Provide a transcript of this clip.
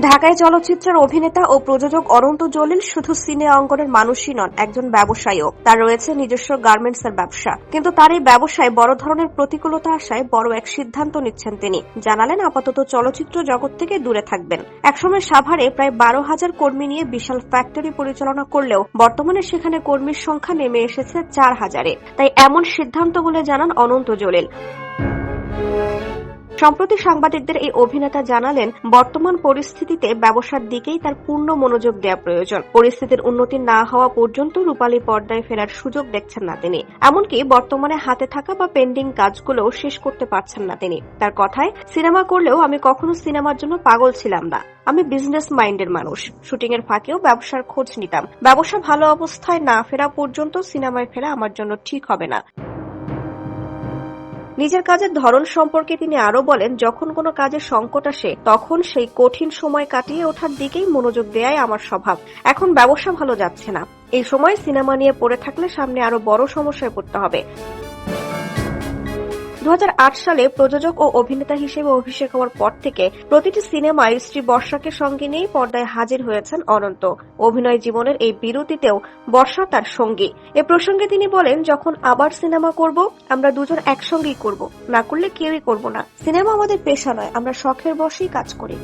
ঢাকায় চলচ্চিত্রের অভিনেতা ও প্রযোজক অনন্ত জলিল শুধু সিনে অঙ্গনের মানুষই নন, একজন ব্যবসায়ীও। তার রয়েছে নিজস্ব গার্মেন্টসের ব্যবসা, কিন্তু তার এই ব্যবসায় বড় ধরনের প্রতিকূলতা আসায় বড় এক সিদ্ধান্ত নিচ্ছেন তিনি। জানালেন আপাতত চলচ্চিত্র জগৎ থেকে দূরে থাকবেন। একসময় সাভারে প্রায় 12,000 কর্মী নিয়ে বিশাল ফ্যাক্টরি পরিচালনা করলেও বর্তমানে সেখানে কর্মীর সংখ্যা নেমে এসেছে 4,000-এ। তাই এমন সিদ্ধান্ত বলে জানান অনন্ত জলিল। সম্প্রতি সাংবাদিকদের এই অভিনেতা জানালেন, বর্তমান পরিস্থিতিতে ব্যবসার দিকেই তার পূর্ণ মনোযোগ দেওয়া প্রয়োজন। পরিস্থিতির উন্নতি না হওয়া পর্যন্ত রূপালী পর্দায় ফেরার সুযোগ দেখছেন না তিনি। এমনকি বর্তমানে হাতে থাকা বা পেন্ডিং কাজগুলোও শেষ করতে পারছেন না তিনি। তার কথায়, সিনেমা করলেও আমি কখনো সিনেমার জন্য পাগল ছিলাম না। আমি বিজনেস মাইন্ডের মানুষ। শুটিং এর ফাঁকেও ব্যবসার খোঁজ নিতাম। ব্যবসা ভালো অবস্থায় না ফেরা পর্যন্ত সিনেমায় ফেরা আমার জন্য ঠিক হবে না। নিজের কাজের ধরন সম্পর্কে তিনি আরো বলেন, যখন কোনো কাজে সংকট আসে তখন সেই কঠিন সময় কাটিয়ে ওঠার দিকেই মনোযোগ দেয়াই আমার স্বভাব। এখন ব্যবসা ভালো যাচ্ছে না, এই সময় সিনেমা নিয়ে পড়ে থাকলে সামনে আরো বড় সমস্যায় পড়তে হবে। 2008 সালে প্রযোজক ও অভিনেতা হিসেবে অভিষেক হওয়ার পর থেকে প্রতিটি সিনেমায় স্ত্রী বর্ষাকে সঙ্গে নিয়েই পর্দায় হাজির হয়েছেন অনন্ত। অভিনয় জীবনের এই বিরতিতেও বর্ষা তার সঙ্গী। এ প্রসঙ্গে তিনি বলেন, যখন আবার সিনেমা করব, আমরা দুজন একসঙ্গেই করব, না করলে কেউই করব না। সিনেমা আমাদের পেশা নয়, আমরা শখের বশেই কাজ করি।